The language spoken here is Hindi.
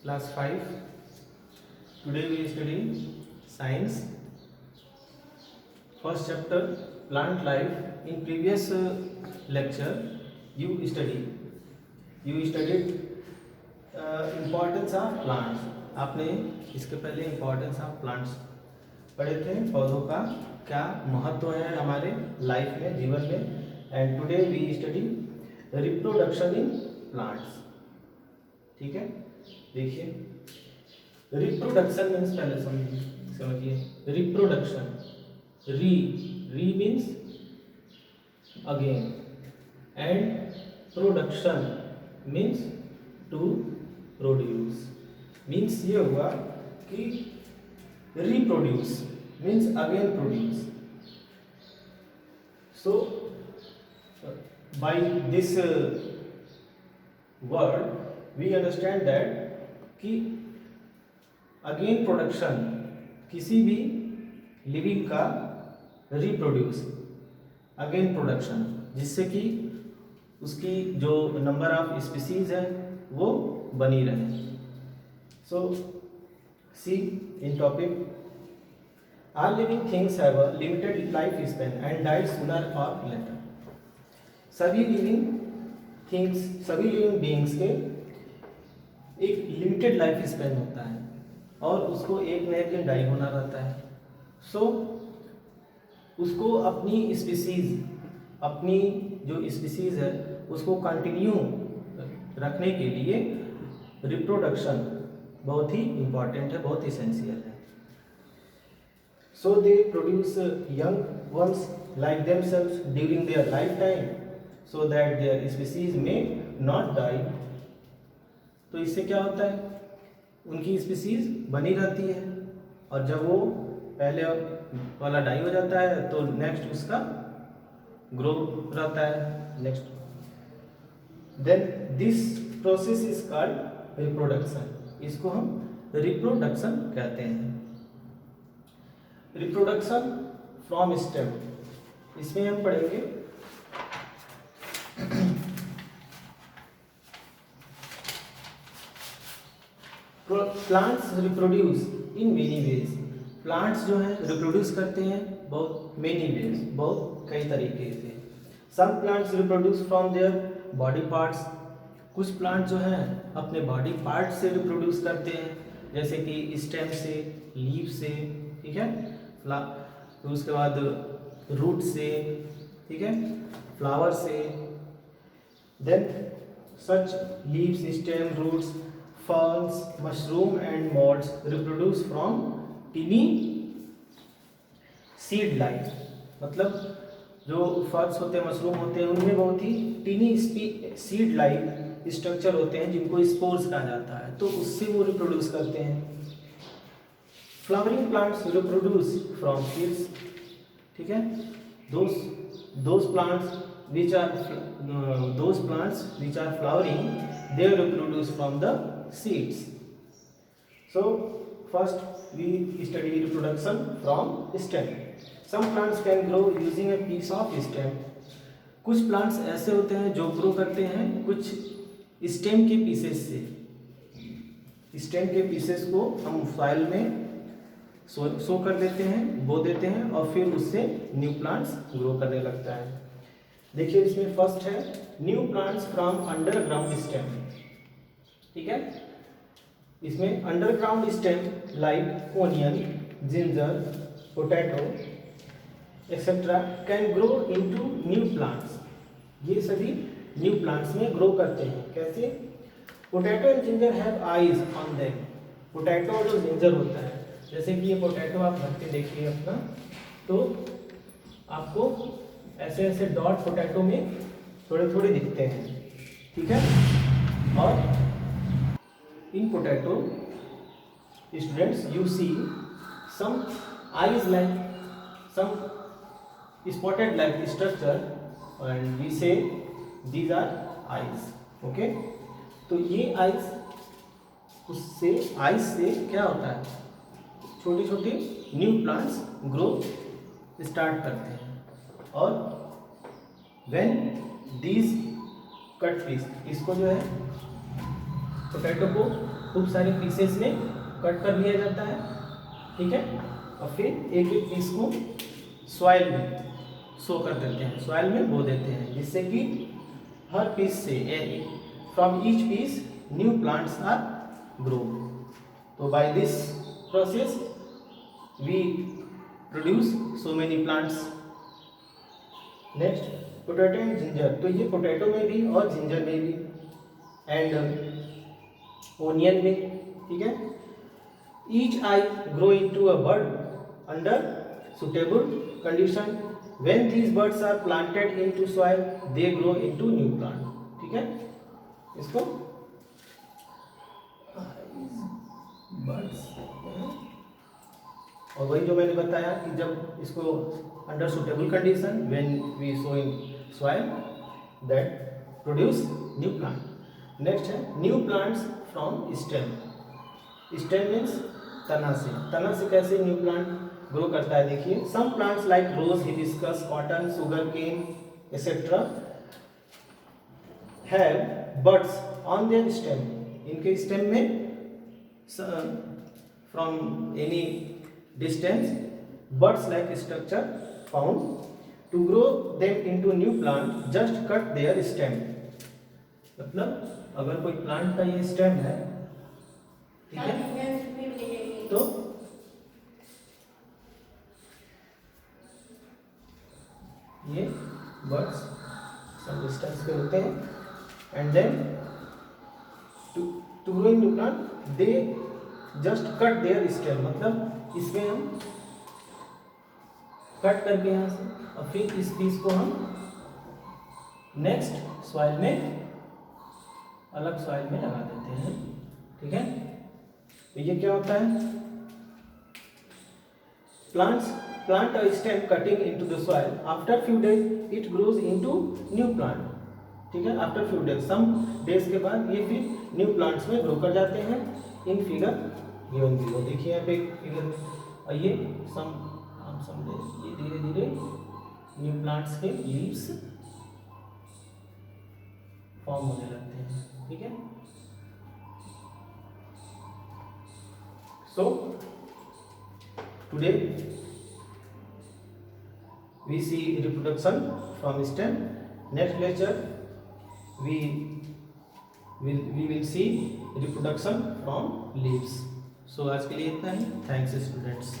Class 5. Today we study science. First chapter, plant life. In previous lecture, you studied importance of plants. आपने इसके पहले importance of plants पढ़े थे, पौधों का क्या महत्व है हमारे लाइफ में, जीवन में. And today we study reproduction in plants. ठीक है, देखिए रिप्रोडक्शन मीन्स, पहले समझिए reproduction. Re means again and production means to produce. Means ये हुआ कि reproduce means again produce. So by this word we understand that कि again production किसी भी living का reproduce again production, जिससे कि उसकी जो number of species है वो बनी रहे. So see in topic, all living things have a limited life span and die sooner or later. सभी living things, सभी living beings के एक लिमिटेड लाइफ स्पेन होता है और उसको एक न एक दिन डाई होना रहता है. सो उसको अपनी स्पीसीज, अपनी जो स्पीसीज है उसको कंटिन्यू रखने के लिए रिप्रोडक्शन बहुत ही इम्पॉर्टेंट है, बहुत इसेंशियल है. So they produce young ones like themselves during their life time so that their species may not die. तो इससे क्या होता है, उनकी स्पीसीज बनी रहती है और जब वो पहले वाला डाई हो जाता है तो नेक्स्ट उसका ग्रो रहता है next. Then this process is called reproduction. इसको हम रिप्रोडक्शन कहते हैं. रिप्रोडक्शन फ्रॉम स्टेम, इसमें हम पढ़ेंगे plants reproduce in many ways. Plants जो हैं रिप्रोड्यूस करते हैं बहुत मेनी वेज, बहुत कई तरीके से. Some plants reproduce from their body parts. कुछ प्लांट जो हैं अपने बॉडी पार्ट से रिप्रोड्यूस करते हैं, जैसे कि स्टेम से, लीफ से, ठीक है, फिर उसके बाद रूट से, ठीक है, फ्लावर से. Then such leaves, stem, roots, ferns, mushroom and moulds reproduce from tiny seed life. मतलब जो फर्न्स होते हैं, मशरूम होते हैं, उनमें बहुत ही टिनी सीड लाइफ स्ट्रक्चर होते हैं जिनको स्पोर्स कहा जाता है, तो उससे वो रिप्रोड्यूस करते हैं. Flowering plants reproduce from seeds. ठीक है, those plants which are flowering, they reproduce from the seeds. So first we study reproduction from stem. Some plants can grow using a piece of stem. कुछ प्लांट्स ऐसे होते हैं जो ग्रो करते हैं कुछ स्टेम के पीसेस से. स्टेम के पीसेस को हम सॉइल में सो कर देते हैं, बो देते हैं और फिर उससे न्यू प्लांट्स ग्रो करने लगता है. देखिए इसमें फर्स्ट है new plants from underground stem. ठीक है, इसमें underground stem like onion, ginger, potato etcetera can grow into new plants. ये सभी न्यू प्लांट्स में ग्रो करते हैं. कैसे? Potato and ginger have eyes on them. Potato और जो जिंजर होता है, जैसे कि ये पोटैटो आप रख के देखिए अपना, तो आपको ऐसे ऐसे डॉट पोटैटो में थोड़े थोड़े दिखते हैं. ठीक है, और in potato students you see some eyes like some spotted like structure and we say these are eyes. okay, तो ये eyes, उससे eyes से क्या होता है, छोटे छोटे न्यू प्लांट्स ग्रो स्टार्ट करते हैं. और when these कट पीस, इसको जो है पोटैटो को खूब सारे पीसेस में कट कर लिया जाता है, ठीक है, और फिर एक एक पीस को सॉइल में सो कर देते हैं, सॉइल में बो देते हैं, जिससे कि हर पीस से from each piece new plants are grow. तो by this process we produce so many plants. Next potato and ginger, तो ये पोटैटो में भी और जिंजर में भी एंड ओनियन में, ठीक है। Each eye grow into a bird under suitable condition, when these birds are planted into soil they grow into new plant, ठीक है। इसको बर्ड्स, और वही जो मैंने बताया कि जब इसको under suitable condition when we sow in soil that produce new plant. Next है new plants from stem. Stem means तना से, तना से कैसे न्यू प्लांट ग्रो करता है, देखिए। Some plants like rose, hibiscus, cotton, sugar cane etcetera have buds on their stem. इनके स्टेम में from any distance buds like structure found to grow them into new plant, just cut their stem। मतलब अगर कोई प्लांट का ये स्टेम है, ठीक है, तो ये बर्ड्स सम डिस्टेंस पे होते हैं and then to grow in new plant they just cut their stem, मतलब इसमें हम कट करके यहाँ से और फिर इस पीस को हम नेक्स्ट सॉइल में, अलग सॉइल में लगा देते हैं, ठीक है। तो ये क्या होता है, plant a stem cutting into the soil, after few days it grows into new plant, ठीक है। After few days, some days के बाद ये फिर न्यू प्लांट्स में ग्रो कर जाते हैं इन फिगर गिवन बिलो। देखिए यहाँ पे फिगर, और ये समझे ये धीरे धीरे न्यू प्लांट्स के लीव्स फॉर्म होने लगते हैं, ठीक है। So today we see reproduction from stem. Next lecture we will see reproduction from leaves। so आज के लिए इतना ही। Thanks students.